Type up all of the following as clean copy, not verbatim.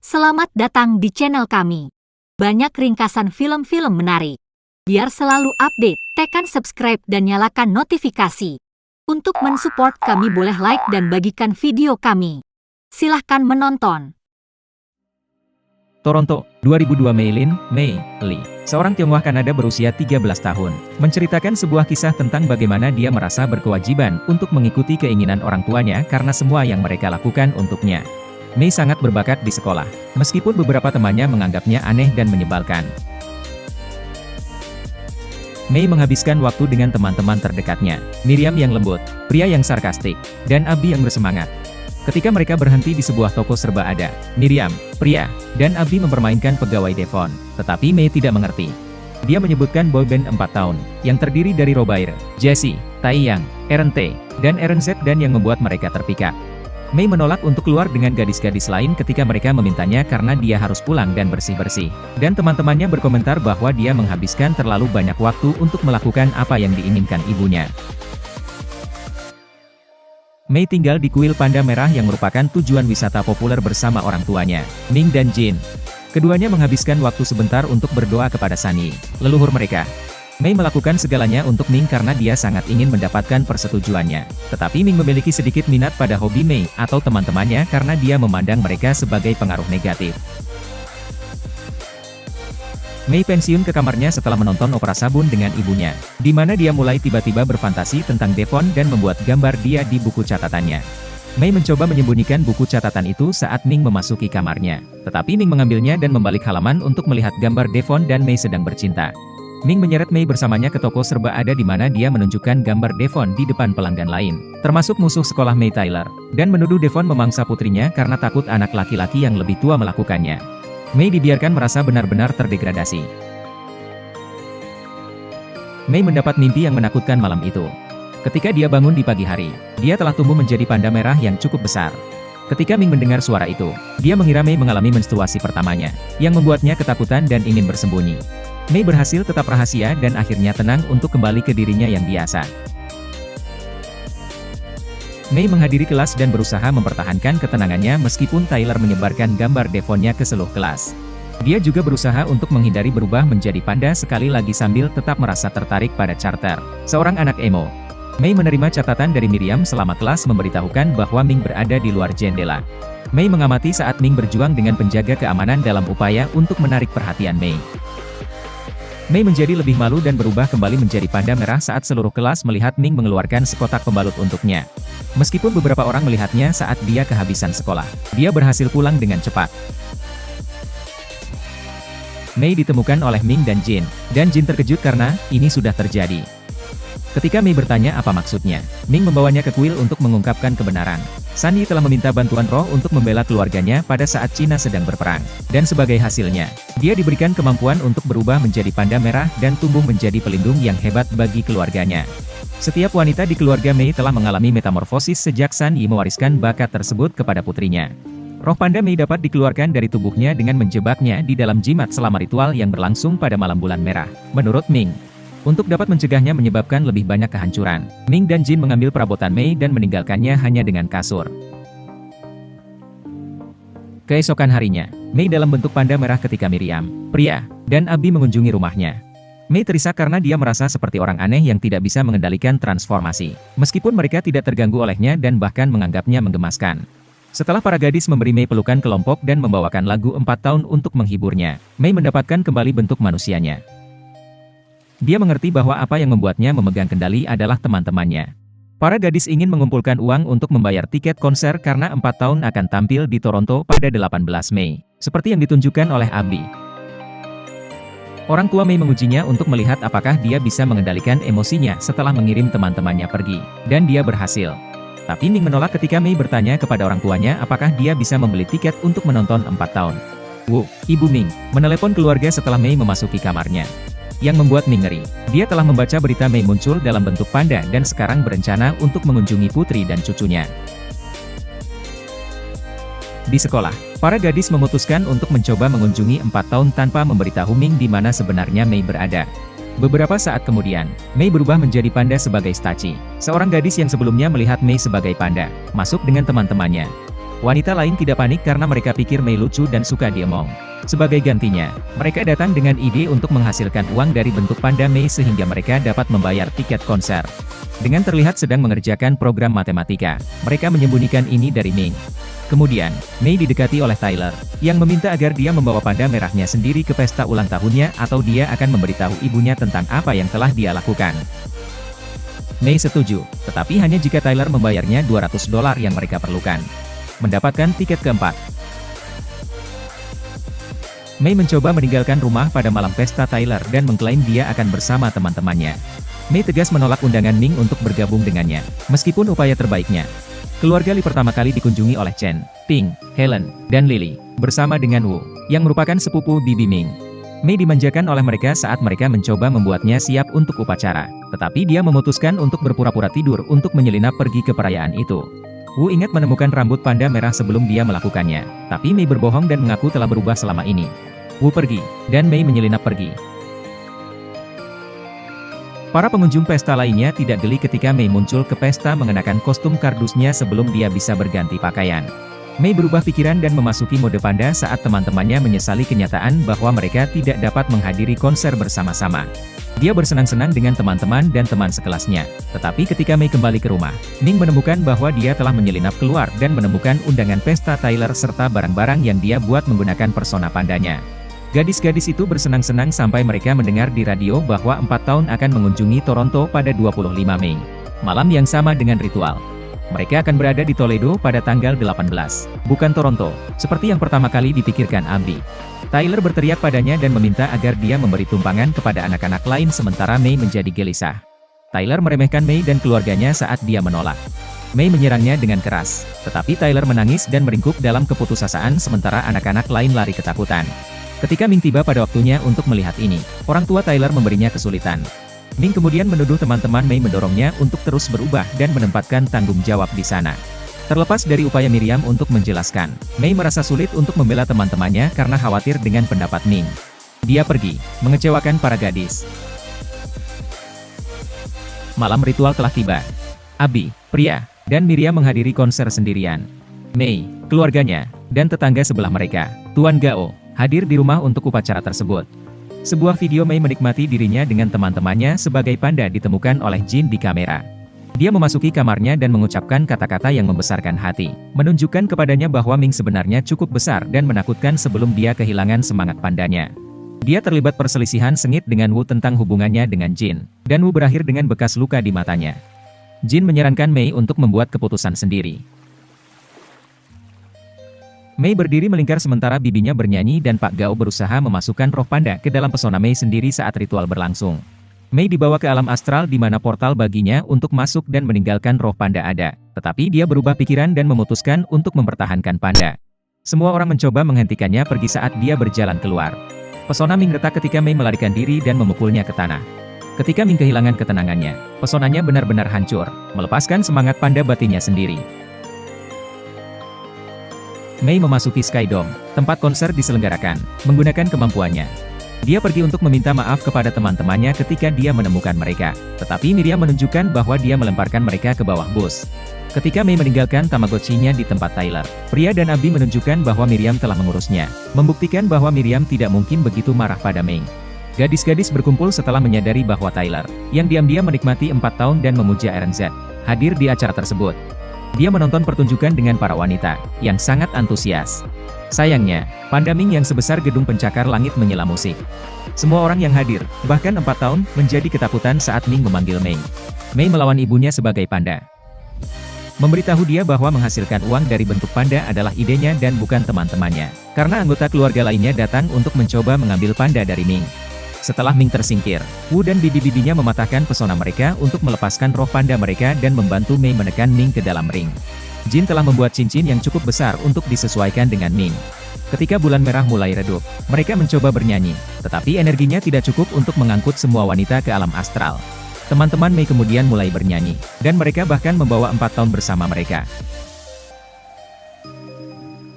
Selamat datang di channel kami. Banyak ringkasan film-film menarik. Biar selalu update, tekan subscribe dan nyalakan notifikasi. Untuk mensupport kami boleh like dan bagikan video kami. Silahkan menonton. Toronto, 2002 Mei Lee, seorang Tionghoa Kanada berusia 13 tahun, menceritakan sebuah kisah tentang bagaimana dia merasa berkewajiban untuk mengikuti keinginan orang tuanya karena semua yang mereka lakukan untuknya. Mei sangat berbakat di sekolah, meskipun beberapa temannya menganggapnya aneh dan menyebalkan. Mei menghabiskan waktu dengan teman-teman terdekatnya, Miriam yang lembut, pria yang sarkastik, dan Abby yang bersemangat. Ketika mereka berhenti di sebuah toko serba ada, Miriam, pria, dan Abby mempermainkan pegawai Devon, tetapi Mei tidak mengerti. Dia menyebutkan boyband 4 tahun, yang terdiri dari Robert, Jessie, Taeyang, Aaron T, dan Aaron Z dan yang membuat mereka terpikat. Mei menolak untuk keluar dengan gadis-gadis lain ketika mereka memintanya karena dia harus pulang dan bersih-bersih. Dan teman-temannya berkomentar bahwa dia menghabiskan terlalu banyak waktu untuk melakukan apa yang diinginkan ibunya. Mei tinggal di kuil panda merah yang merupakan tujuan wisata populer bersama orang tuanya, Ming dan Jin. Keduanya menghabiskan waktu sebentar untuk berdoa kepada Sunny, leluhur mereka. Mei melakukan segalanya untuk Ming karena dia sangat ingin mendapatkan persetujuannya. Tetapi Ming memiliki sedikit minat pada hobi Mei atau teman-temannya karena dia memandang mereka sebagai pengaruh negatif. Mei pensiun ke kamarnya setelah menonton opera sabun dengan ibunya, di mana dia mulai tiba-tiba berfantasi tentang Devon dan membuat gambar dia di buku catatannya. Mei mencoba menyembunyikan buku catatan itu saat Ming memasuki kamarnya, tetapi Ming mengambilnya dan membalik halaman untuk melihat gambar Devon dan Mei sedang bercinta. Ming menyeret Mei bersamanya ke toko serba ada di mana dia menunjukkan gambar Devon di depan pelanggan lain, termasuk musuh sekolah Mei Tyler, dan menuduh Devon memangsa putrinya karena takut anak laki-laki yang lebih tua melakukannya. Mei dibiarkan merasa benar-benar terdegradasi. Mei mendapat mimpi yang menakutkan malam itu. Ketika dia bangun di pagi hari, dia telah tumbuh menjadi panda merah yang cukup besar. Ketika Ming mendengar suara itu, dia mengira Mei mengalami menstruasi pertamanya, yang membuatnya ketakutan dan ingin bersembunyi. Mei berhasil tetap rahasia dan akhirnya tenang untuk kembali ke dirinya yang biasa. Mei menghadiri kelas dan berusaha mempertahankan ketenangannya meskipun Tyler menyebarkan gambar Devonnya ke seluruh kelas. Dia juga berusaha untuk menghindari berubah menjadi panda sekali lagi sambil tetap merasa tertarik pada Carter, seorang anak emo. Mei menerima catatan dari Miriam selama kelas memberitahukan bahwa Ming berada di luar jendela. Mei mengamati saat Ming berjuang dengan penjaga keamanan dalam upaya untuk menarik perhatian Mei. Mei menjadi lebih malu dan berubah kembali menjadi panda merah saat seluruh kelas melihat Ming mengeluarkan sekotak pembalut untuknya. Meskipun beberapa orang melihatnya saat dia kehabisan sekolah, dia berhasil pulang dengan cepat. Mei ditemukan oleh Ming dan Jin terkejut karena ini sudah terjadi. Ketika Mei bertanya apa maksudnya, Ming membawanya ke kuil untuk mengungkapkan kebenaran. Sunny telah meminta bantuan roh untuk membela keluarganya pada saat Cina sedang berperang. Dan sebagai hasilnya, dia diberikan kemampuan untuk berubah menjadi panda merah dan tumbuh menjadi pelindung yang hebat bagi keluarganya. Setiap wanita di keluarga Mei telah mengalami metamorfosis sejak Sunny mewariskan bakat tersebut kepada putrinya. Roh panda Mei dapat dikeluarkan dari tubuhnya dengan menjebaknya di dalam jimat selama ritual yang berlangsung pada malam bulan merah, menurut Ming. Untuk dapat mencegahnya menyebabkan lebih banyak kehancuran, Ming dan Jin mengambil perabotan Mei dan meninggalkannya hanya dengan kasur. Keesokan harinya, Mei dalam bentuk panda merah ketika Miriam, pria, dan Abby mengunjungi rumahnya. Mei terisak karena dia merasa seperti orang aneh yang tidak bisa mengendalikan transformasi, meskipun mereka tidak terganggu olehnya dan bahkan menganggapnya menggemaskan. Setelah para gadis memberi Mei pelukan kelompok dan membawakan lagu 4 tahun untuk menghiburnya, Mei mendapatkan kembali bentuk manusianya. Dia mengerti bahwa apa yang membuatnya memegang kendali adalah teman-temannya. Para gadis ingin mengumpulkan uang untuk membayar tiket konser karena 4 tahun akan tampil di Toronto pada 18 Mei, seperti yang ditunjukkan oleh Abby. Orang tua Mei mengujinya untuk melihat apakah dia bisa mengendalikan emosinya setelah mengirim teman-temannya pergi, dan dia berhasil. Tapi Ming menolak ketika Mei bertanya kepada orang tuanya apakah dia bisa membeli tiket untuk menonton 4 tahun. Ibu Ming menelepon keluarga setelah Mei memasuki kamarnya. Yang membuat Ming ngeri, dia telah membaca berita Mei muncul dalam bentuk panda dan sekarang berencana untuk mengunjungi putri dan cucunya. Di sekolah, para gadis memutuskan untuk mencoba mengunjungi 4 tahun tanpa memberitahu Ming di mana sebenarnya Mei berada. Beberapa saat kemudian, Mei berubah menjadi panda sebagai Staci, seorang gadis yang sebelumnya melihat Mei sebagai panda, masuk dengan teman-temannya. Wanita lain tidak panik karena mereka pikir Mei lucu dan suka diemong. Sebagai gantinya, mereka datang dengan ide untuk menghasilkan uang dari bentuk panda Mei sehingga mereka dapat membayar tiket konser. Dengan terlihat sedang mengerjakan program matematika, mereka menyembunyikan ini dari Ming. Kemudian, Mei didekati oleh Tyler, yang meminta agar dia membawa panda merahnya sendiri ke pesta ulang tahunnya atau dia akan memberitahu ibunya tentang apa yang telah dia lakukan. Mei setuju, tetapi hanya jika Tyler membayarnya $200 yang mereka perlukan. Mendapatkan tiket keempat. Mei mencoba meninggalkan rumah pada malam pesta Tyler dan mengklaim dia akan bersama teman-temannya. Mei tegas menolak undangan Ming untuk bergabung dengannya, meskipun upaya terbaiknya. Keluarga Lee pertama kali dikunjungi oleh Chen, Ping, Helen, dan Lily, bersama dengan Wu, yang merupakan sepupu bibi Ming. Mei dimanjakan oleh mereka saat mereka mencoba membuatnya siap untuk upacara, tetapi dia memutuskan untuk berpura-pura tidur untuk menyelinap pergi ke perayaan itu. Wu ingat menemukan rambut panda merah sebelum dia melakukannya, tapi Mei berbohong dan mengaku telah berubah selama ini. Wu pergi, dan Mei menyelinap pergi. Para pengunjung pesta lainnya tidak geli ketika Mei muncul ke pesta mengenakan kostum kardusnya sebelum dia bisa berganti pakaian. Mei berubah pikiran dan memasuki mode panda saat teman-temannya menyesali kenyataan bahwa mereka tidak dapat menghadiri konser bersama-sama. Dia bersenang-senang dengan teman-teman dan teman sekelasnya. Tetapi ketika Mei kembali ke rumah, Ming menemukan bahwa dia telah menyelinap keluar dan menemukan undangan pesta Tyler serta barang-barang yang dia buat menggunakan persona pandanya. Gadis-gadis itu bersenang-senang sampai mereka mendengar di radio bahwa 4 tahun akan mengunjungi Toronto pada 25 Mei. Malam yang sama dengan ritual. Mereka akan berada di Toledo pada tanggal 18, bukan Toronto, seperti yang pertama kali dipikirkan Abby. Tyler berteriak padanya dan meminta agar dia memberi tumpangan kepada anak-anak lain sementara Mei menjadi gelisah. Tyler meremehkan Mei dan keluarganya saat dia menolak. Mei menyerangnya dengan keras, tetapi Tyler menangis dan meringkuk dalam keputusasaan sementara anak-anak lain lari ketakutan. Ketika Ming tiba pada waktunya untuk melihat ini, orang tua Tyler memberinya kesulitan. Ming kemudian menuduh teman-teman Mei mendorongnya untuk terus berubah dan menempatkan tanggung jawab di sana. Terlepas dari upaya Miriam untuk menjelaskan, Mei merasa sulit untuk membela teman-temannya karena khawatir dengan pendapat Ming. Dia pergi, mengecewakan para gadis. Malam ritual telah tiba. Abby, Priya, dan Miriam menghadiri konser sendirian. Mei, keluarganya, dan tetangga sebelah mereka, Tuan Gao, hadir di rumah untuk upacara tersebut. Sebuah video Mei menikmati dirinya dengan teman-temannya sebagai panda ditemukan oleh Jin di kamera. Dia memasuki kamarnya dan mengucapkan kata-kata yang membesarkan hati, menunjukkan kepadanya bahwa Ming sebenarnya cukup besar dan menakutkan sebelum dia kehilangan semangat pandanya. Dia terlibat perselisihan sengit dengan Wu tentang hubungannya dengan Jin, dan Wu berakhir dengan bekas luka di matanya. Jin menyarankan Mei untuk membuat keputusan sendiri. Mei berdiri melingkar sementara bibinya bernyanyi dan Pak Gao berusaha memasukkan roh panda ke dalam pesona Mei sendiri saat ritual berlangsung. Mei dibawa ke alam astral di mana portal baginya untuk masuk dan meninggalkan roh panda ada, tetapi dia berubah pikiran dan memutuskan untuk mempertahankan panda. Semua orang mencoba menghentikannya pergi saat dia berjalan keluar. Pesona Ming retak ketika Mei melarikan diri dan memukulnya ke tanah. Ketika Ming kehilangan ketenangannya, pesonanya benar-benar hancur, melepaskan semangat panda batinnya sendiri. Mei memasuki Skydome, tempat konser diselenggarakan, menggunakan kemampuannya. Dia pergi untuk meminta maaf kepada teman-temannya ketika dia menemukan mereka, tetapi Miriam menunjukkan bahwa dia melemparkan mereka ke bawah bus. Ketika Mei meninggalkan Tamagotchi-nya di tempat Tyler, Priya dan Abby menunjukkan bahwa Miriam telah mengurusnya, membuktikan bahwa Miriam tidak mungkin begitu marah pada Mei. Gadis-gadis berkumpul setelah menyadari bahwa Tyler, yang diam-diam menikmati 4 tahun dan memuja RNZ, hadir di acara tersebut. Dia menonton pertunjukan dengan para wanita, yang sangat antusias. Sayangnya, panda Ming yang sebesar gedung pencakar langit menyela musik. Semua orang yang hadir, bahkan 4 tahun, menjadi ketakutan saat Ming memanggil Mei. Mei melawan ibunya sebagai panda. Memberitahu dia bahwa menghasilkan uang dari bentuk panda adalah idenya dan bukan teman-temannya, karena anggota keluarga lainnya datang untuk mencoba mengambil panda dari Ming. Setelah Ming tersingkir, Wu dan bibi-bibinya mematahkan pesona mereka untuk melepaskan roh panda mereka dan membantu Mei menekan Ming ke dalam ring. Jin telah membuat cincin yang cukup besar untuk disesuaikan dengan Ming. Ketika bulan merah mulai redup, mereka mencoba bernyanyi, tetapi energinya tidak cukup untuk mengangkut semua wanita ke alam astral. Teman-teman Mei kemudian mulai bernyanyi, dan mereka bahkan membawa 4 tahun bersama mereka.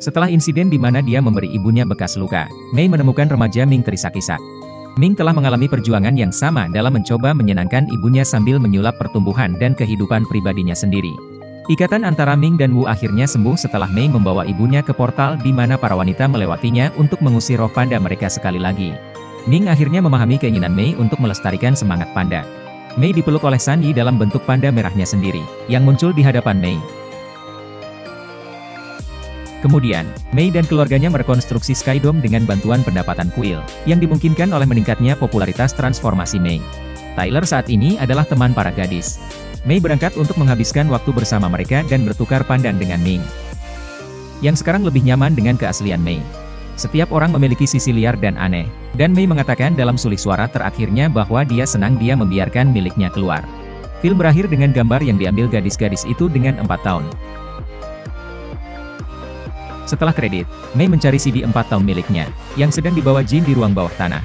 Setelah insiden di mana dia memberi ibunya bekas luka, Mei menemukan remaja Ming terisak-isak. Ming telah mengalami perjuangan yang sama dalam mencoba menyenangkan ibunya sambil menyulap pertumbuhan dan kehidupan pribadinya sendiri. Ikatan antara Ming dan Wu akhirnya sembuh setelah Mei membawa ibunya ke portal di mana para wanita melewatinya untuk mengusir roh panda mereka sekali lagi. Ming akhirnya memahami keinginan Mei untuk melestarikan semangat panda. Mei dipeluk oleh San Yi dalam bentuk panda merahnya sendiri, yang muncul di hadapan Mei. Kemudian, Mei dan keluarganya merekonstruksi Skydome dengan bantuan pendapatan kuil, yang dimungkinkan oleh meningkatnya popularitas transformasi Mei. Tyler saat ini adalah teman para gadis. Mei berangkat untuk menghabiskan waktu bersama mereka dan bertukar pandang dengan Ming, yang sekarang lebih nyaman dengan keaslian Mei. Setiap orang memiliki sisi liar dan aneh, dan Mei mengatakan dalam sulih suara terakhirnya bahwa dia senang dia membiarkan miliknya keluar. Film berakhir dengan gambar yang diambil gadis-gadis itu dengan 4 tahun. Setelah kredit, Mei mencari CD 4 tahun miliknya, yang sedang dibawa Jin di ruang bawah tanah.